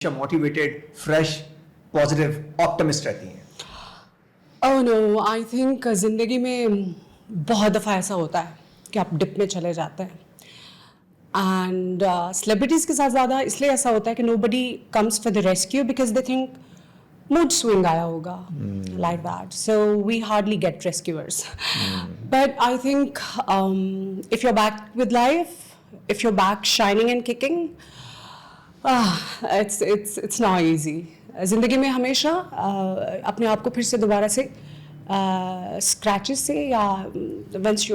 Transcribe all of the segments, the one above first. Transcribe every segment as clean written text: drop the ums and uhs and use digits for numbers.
Motivated, fresh, positive, optimist रहती हैं? Oh no, I think ज़िंदगी में बहुत दफ़ा ऐसा होता है कि आप डिप में चले जाते हैं एंड सेलिब्रिटीज़ के साथ ज़्यादा इसलिए ऐसा होता है कि nobody comes for the rescue because they think mood swing आया होगा like that, so we hardly get rescuers. But I think if you are back with life, if you are back shining and kicking, it's not easy. ज़िंदगी में हमेशा अपने आप को फिर से दोबारा से स्क्रैचेस से या once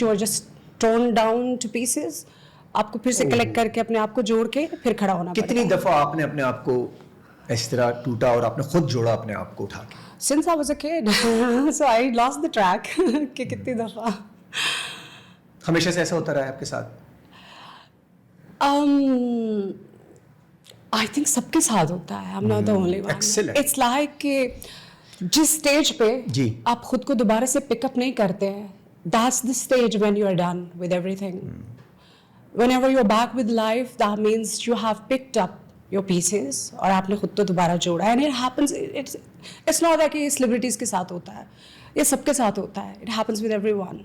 you are just torn down to pieces, आपको फिर से कलेक्ट करके अपने आप को जोड़ के फिर खड़ा होना पड़ेगा. कितनी दफा आपने अपने आप को इस तरह टूटा और आपने खुद जोड़ा अपने आप को उठा के? Since I was a kid, so I lost the track. कि कितनी दफा. हमेशा से ऐसा होता रहा है आपके साथ? I think सबके साथ होता है. I'm not the only one. Excellent. It's like कि जिस स्टेज पे जी. आप खुद को दोबारा से पिकअप नहीं करते हैं, that's the stage when you are done with everything. Whenever you're back with life, that means you have picked up your pieces और आपने खुद तो दोबारा जोड़ा. And it happens. It's not that कि celebrities के साथ होता है. ये सबके साथ होता है. It happens with everyone.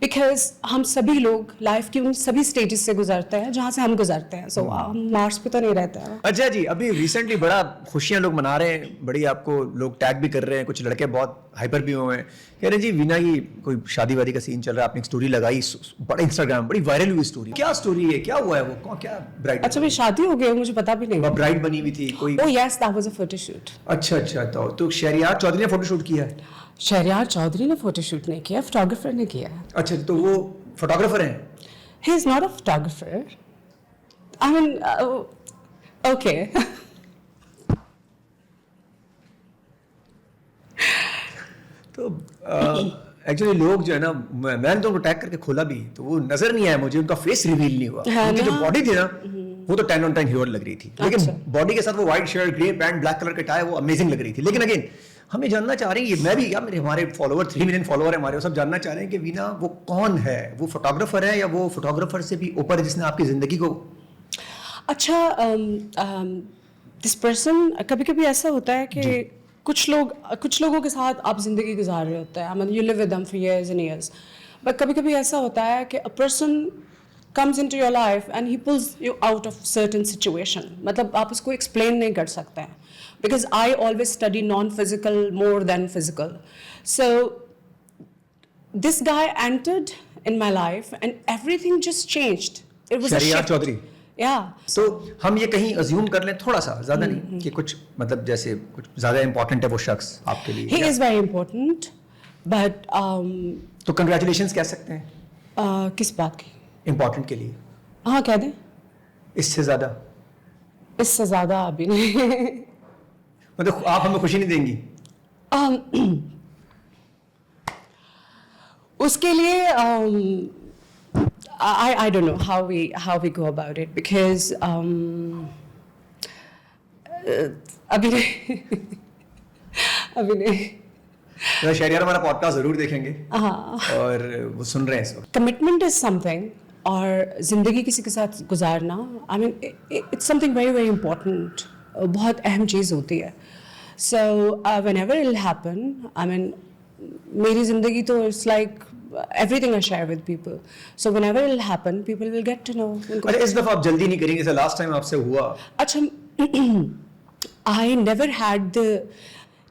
Because हम सभी लोग लाइफ की उन सभी स्टेजेस से गुजरते हैं जहाँ से हम गुजरते हैं. So हम मार्स पे तो नहीं रहते हैं. अच्छा जी, अभी रिसेंटली बड़ा खुशियां लोग मना रहे हैं, बड़ी आपको लोग टैग भी कर रहे हैं, कुछ लड़के बहुत हाइपर भी हुए हैं, कह रहे हैं जी वीना की कोई शादी वादी का सीन चल रहा है, आपने एक स्टोरी लगाई, बड़ा इंस्टाग्राम बड़ी वायरल हुई स्टोरी. क्या स्टोरी है, क्या हुआ है, वो क्या ब्राइड? अच्छा, मेरी शादी हो गई, मुझे पता भी नहीं. वो ब्राइड बनी हुई थी कोई? Oh yes, that was a photo shoot. अच्छा, तो शहरियार चौधरी ने फोटोशूट किया है? शहरियार चौधरी ने फोटोशूट नहीं किया, फोटोग्राफर ने किया. अच्छा, तो वो फोटोग्राफर हैं? He is not a photographer. I mean, okay. तो एक्चुअली लोग जो है ना, मैंने तो उनको टैग करके खोला भी तो वो नजर नहीं आया मुझे, उनका फेस रिवील नहीं हुआ. उनकी जो बॉडी थी ना वो तो 10 on 10 हीरो लग रही थी, लेकिन बॉडी के साथ वो white shirt, grey pant, black colour का टाई, वो अमेजिंग लग रही थी. लेकिन अगेन हमें जानना चाह रहे हैं, मैं भी, या मेरे हमारे फॉलोवर 3 मिलियन फॉलोवर है हमारे, वो सब जानना चाह रहे हैं कि वीना वो कौन है, वो फोटोग्राफर है या वो फोटोग्राफर से भी ऊपर है जिसने आपकी जिंदगी को? अच्छा, दिस पर्सन, कभी कभी ऐसा होता है कि कुछ लोगों के साथ आप जिंदगी गुजार रहे होते हैं. I mean, you live with them for years and years. But कभी कभी ऐसा होता है कि a person comes into your life and he pulls you out of certain situation. मतलब आप उसको explain नहीं कर सकते हैं. Because I always study non-physical more than physical. So this guy entered in my life and everything just changed. It was a Shahryar shift. Chaudhary. Yeah. तो हम ये कहीं अज्यूम कर लें थोड़ा सा, ज्यादा नहीं, कि कुछ मतलब जैसे कुछ ज्यादा इंपॉर्टेंट है वो शख्स आपके लिए? He is very important, but तो कंग्रेचुलेशंस कह सकते हैं? किस बात की? इंपॉर्टेंट के लिए? हाँ, कह दें. इससे ज्यादा? इससे ज्यादा अभी नहीं. मतलब आप हमें खुशी नहीं देंगी? उसके लिए I don't know how we go about it because अभी नहीं. तो शहरियार हमारा पॉडकास्ट जरूर देखेंगे और वो सुन रहे हैं इस वक्त. कमिटमेंट इज समथिंग, और जिंदगी किसी के साथ गुजारना, I mean it's something very very important. बहुत अहम चीज़ होती है. So whenever it will happen, I mean मेरी जिंदगी तो it's like everything I share with people. So whenever it will happen, people will get to know. अरे इस दफा आप जल्दी नहीं करेंगे, जैसे लास्ट टाइम आपसे हुआ? अच्छा, I never had the,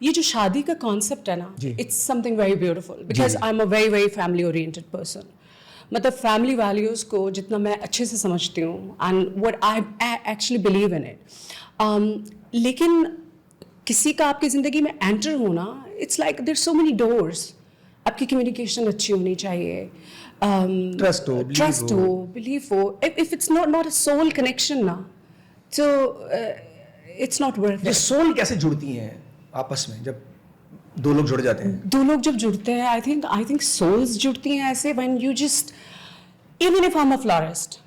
ये जो शादी का कॉन्सेप्ट है ना, it's something very beautiful because I'm a very very family oriented person. मतलब फैमिली वैल्यूज़ को जितना मैं अच्छे से समझती हूँ and what I actually believe in it. लेकिन किसी का आपकी ज़िंदगी में एंटर होना, it's like there's so many doors. आपकी कम्युनिकेशन अच्छी होनी चाहिए, ट्रस्ट हो, बिलीफ हो. If it's not a soul connection ना, तो it's not worth it. Soul कैसे जुड़ती हैं आपस में जब दो लोग जुड़ जाते हैं? दो लोग जब जुड़ते हैं, आई थिंक सोल्स जुड़ती हैं ऐसे when you just, even if I am a florist,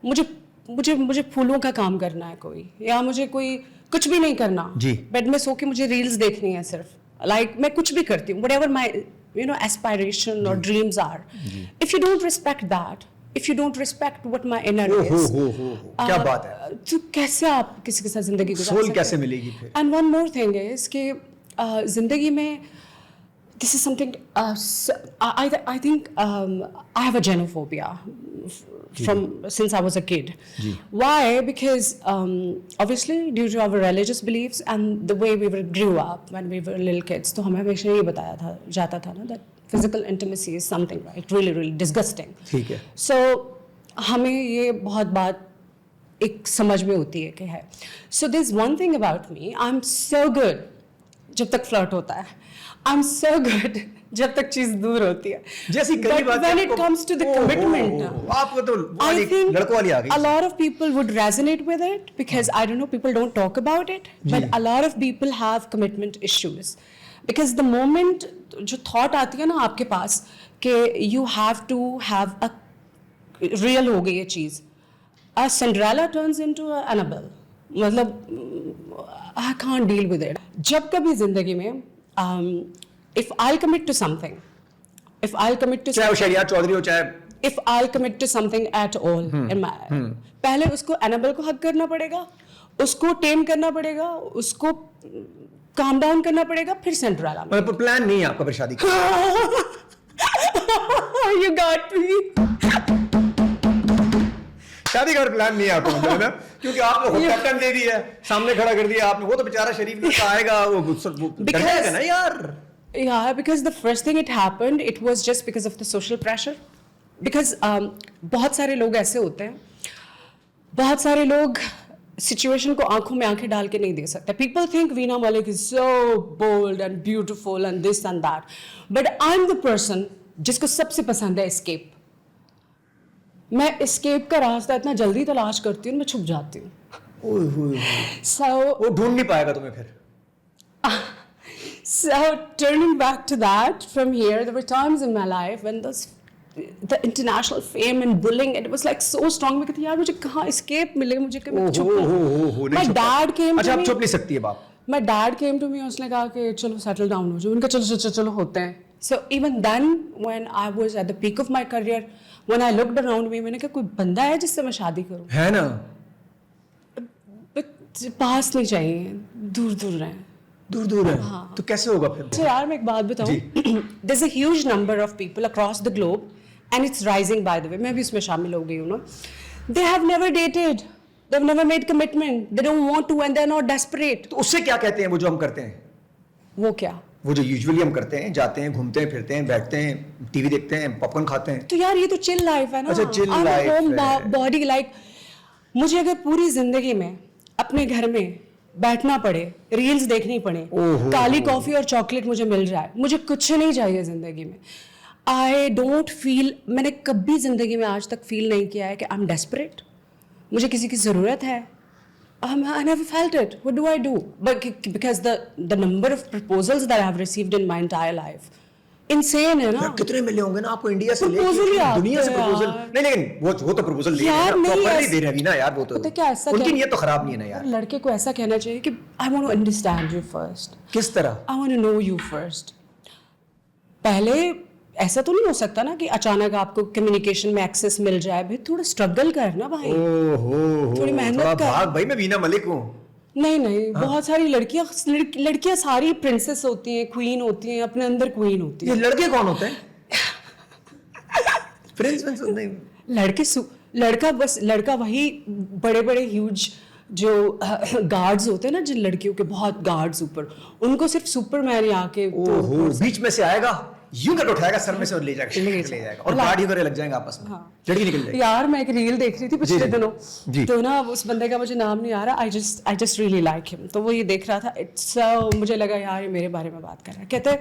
मुझे फूलों का काम करना है कोई, या मुझे कोई कुछ भी नहीं करना, बेड में सो के मुझे रील्स देखनी है सिर्फ, लाइक मैं कुछ भी करती हूँ, whatever my aspiration or dreams are. If you don't respect that, if you don't respect what my inner हो is, क्या बात है, तो कैसे आप किसी के साथ जिंदगी गुजार सोल सकते कैसे हैं? मिलेगी फिर? And one more thing is कि जिंदगी में this is something I think I have a genophobia from since I was a kid. Why? Because obviously due to our religious beliefs and the way we grew up when we were little kids, तो हमें हमेशा ये बताया जाता था ना that physical intimacy is something right really disgusting. ठीक है. So हमें ये बहुत बात एक समझ में होती है कि है. So there's one thing about me, I'm so good जब तक फ्लर्ट होता है. I'm so good जब तक चीज दूर होती है. जैसी कई बात when it comes to the commitment, आपको तो I think लड़कों वाली आ गई. a lot of people would resonate with it because I don't know, people don't talk about it, but a lot of people have commitment issues because the moment जो thought आती है ना आपके पास कि you have to have a real हो गई ये चीज, a Cinderella turns into a Annabelle. मतलब I can't deal with it. जब कभी जिंदगी में if I'll commit to something, चाहे वो शरिया चौधरी हो चाहे if I'll commit to something at all in my पहले उसको एनाबेल को हक करना पड़ेगा, उसको टेम करना पड़ेगा, उसको काम डाउन करना पड़ेगा, फिर सेंट्रला में. मतलब प्लान नहीं है आपका फिर शादी का? You got me. शादी का प्लान नहीं है आपको, मतलब ना, क्योंकि आपने कैप्टन दे दिया है, सामने खड़ा कर दिया आपने, वो तो बेचारा शरीफ नहीं आएगा, वो डर जाएगा ना यार. Yeah, because the first thing it happened, it was just because of the social pressure. Because बहुत सारे लोग ऐसे होते हैं, बहुत सारे लोग सिचुएशन को आंखों में आंखें डाल के नहीं दे सकते. People think Veena Malik is so bold and beautiful and this and that, but I'm the person जिसको सबसे पसंद है escape. मैं escape का रास्ता इतना जल्दी तलाश करती हूँ, मैं छुप जाती हूँ. So वो ढूंढ नहीं पाएगा तुम्हें फिर. So turning back to that, from here, there were times in my life when the international fame and bullying, it was like so strong. मैं कहती यार मुझे कहाँ escape मिलेगा, मुझे कहीं छुपना. My dad came to me. अच्छा आप छुप नहीं सकती है बाप. My dad came to me, उसने कहा कि चलो settle down हो जाओ. उनका चलो होते हैं. So even then, when I was at the peak of my career, when I looked around me, मैंने कहा कोई बंदा है जिससे मैं शादी करूँ. है ना. पास नहीं चाहिए, दूर रहें. दूर है. हाँ. तो कैसे होगा फिर? So यार मैं एक बात बताऊँ. There's a huge number of people across the globe, and it's rising by the way. मैं भी उसमें शामिल हो गई हूँ ना. They have never dated. They've never made commitment. They don't want to, and they're not desperate. तो उससे क्या कहते हैं वो जो हम करते हैं? वो क्या? वो जो यूजुअली हम करते हैं, जाते हैं, घूमते हैं, फिरते हैं, बैठते हैं, टीवी देखते हैं, पॉपकॉर्न खाते हैं. तो यार ये तो चिल लाइफ है ना. अच्छा चिल लाइफ है. Home body like. मुझे अगर पूरी जिंदगी में अपने घर में बैठना पड़े, रील्स देखनी पड़े, काली कॉफी और चॉकलेट मुझे मिल जाए, मुझे कुछ नहीं चाहिए जिंदगी में. आई डोंट फील, मैंने कभी जिंदगी में आज तक फील नहीं किया है कि आई एम डेस्परेट, मुझे किसी की ज़रूरत है. I never felt it. What do I do? But because the number of proposals that I have received in my entire life, insane है ना. कितने मिले होंगे ना आपको इंडिया से लेके दुनिया से प्रपोजल. नहीं लेकिन वो तो प्रपोजल दे रहे हैं ना, प्रॉपर्ली दे रहे हैं ना यार. वो तो पता क्या ऐसा उनकी नीयत तो खराब नहीं है ना यार. लड़के को ऐसा कहना चाहिए कि I want to understand you first. किस तरह? I want to know you first. पहले ऐसा तो नहीं हो सकता ना कि अचानक आपको कम्युनिकेशन में एक्सेस मिल जाए. भाई थोड़ा स्ट्रगल कर ना भाई. थोड़ी मेहनत कर. भाग भाई, मैं वीना मलिक हूँ. नहीं बहुत सारी लड़कियां सारी प्रिंसेस होती हैं, क्वीन होती हैं, अपने अंदर क्वीन होती हैं. ये लड़के कौन होते हैं? प्रिंस नहीं. लड़का वही बड़े ह्यूज जो गार्ड्स होते हैं ना, जिन लड़कियों के बहुत गार्ड्स ऊपर, उनको सिर्फ सुपरमैन ही आके बीच में से आएगा, यूं कर उठाएगा सर में से और ले जाएगा और गाड़ी करे लग जाएंगे आपस में. लड़की निकल जाएगी. यार मैं एक रील देख रही थी पिछले दिनों, तो ना उस बंदे का मुझे नाम नहीं आ रहा. I just really like him. तो वो ये देख रहा था, इट्स मुझे लगा यार ये मेरे बारे में बात कर रहा है. कहते हैं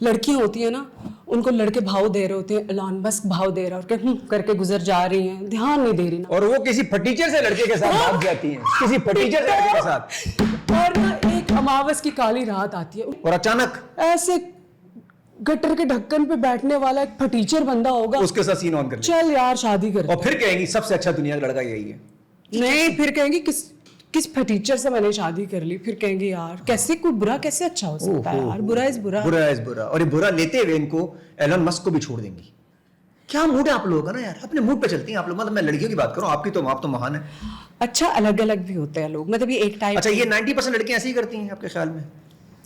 लड़कियां होती है ना, उनको लड़के भाव दे रहे होते हैं, एलॉन मस्क भाव दे रहा है और करके गुजर जा रही हैं, ध्यान नहीं दे रही ना. और वो किसी फटीचर से लड़के के साथ भाग जाती हैं, किसी फटीचर से लड़के के साथ. और ना एक अमावस की काली रात आती है और अचानक ऐसे गटर के ढक्कन पे बैठने वाला एक फटीचर बंदा होगा, उसके साथ सीन ऑन कर चल यार शादी कर. और फिर कहेंगी सबसे अच्छा दुनिया का लड़का यही है. नहीं, फिर कहेंगी किस फटीचर से मैंने शादी कर ली. फिर कहेंगे यार कैसे कोई बुरा कैसे अच्छा हो सकता है यार. बुरा इज बुरा. और ये बुरा लेते हुए इनको एलन मस्क को भी छोड़ देंगी. क्या मूड है आप लोगों का ना यार, अपने मूड पे चलती हैं आप लोग। मतलब मैं लड़कियों की बात करूं, आपकी तो आप तो महान है। अच्छा, अलग अलग भी होते हैं लोग, मतलब ये एक टाइप। अच्छा, ये 90% लड़कियां ऐसे ही करती हैं आपके ख्याल में?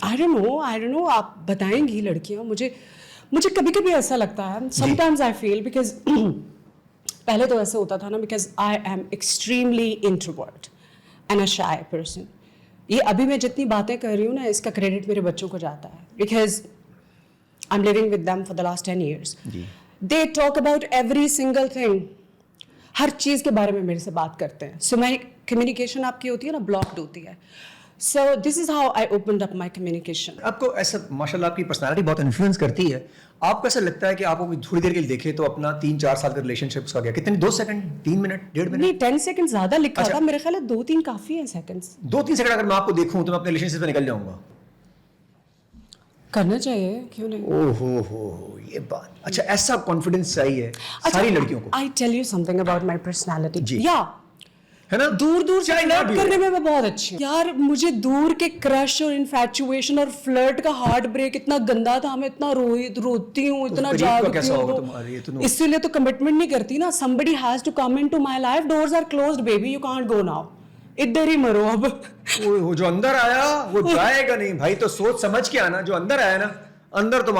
आई डोंट नो, आप बताएंगी लड़कियां। मुझे कभी कभी ऐसा लगता है, समटाइम्स आई फील, बिकॉज पहले तो ऐसे होता था ना, because I am extremely introvert and a shy person. ये अभी मैं जितनी बातें कर रही हूँ ना, इसका क्रेडिट मेरे बच्चों को जाता है, because I am living with them for the last 10 years. They talk about every single thing, हर चीज़ के बारे में मेरे से बात करते हैं। सो माई कम्युनिकेशन आपकी होती है ना, ब्लॉक्ड होती है। So this is how I opened up my communication. आपको ऐसा माशाल्लाह आपकी पर्सनालिटी बहुत इन्फ्लुएंस करती है। आपको ऐसा लगता है कि आपको थोड़ी देर के लिए देखे तो अपना 3-4 साल का रिलेशनशिप का गया कितने, 2 सेकंड, 3 मिनट, 1.5 मिनट? नहीं, 10 सेकंड ज्यादा लिखा अच्छा। था, मेरे ख्याल है 2-3 काफी है सेकंड्स। 2-3 सेकंड अगर मैं आपको देखूं तो मैं अपने रिलेशनशिप से निकल जाऊंगा। करना चाहिए, क्यों नहीं? ओहो हो, ये बात। अच्छा, ऐसा कॉन्फिडेंस चाहिए सारी लड़कियों को। I tell you something about my personality. जी। या है ना, दूर से चाहे ना फ्लर्ट भी हो। करने में मैं बहुत अच्छी हूँ यार। मुझे दूर के क्रश और इन्फैचुएशन और फ्लर्ट का हार्ट ब्रेक इतना गंदा था, मैं इतना रोती हूँ, इतना करीब का जागती कैसा होगा हूँ। तुम्हारे, ये तो इसीलिए तो कमिटमेंट नहीं करती ना। somebody has to come into my life, doors are closed baby, you can't go now, इधर ही मरो अब। वो जो अंदर आया वो जाएगा नहीं भाई, तो सोच समझ के आना। जो अंदर आया ना, अंदर तो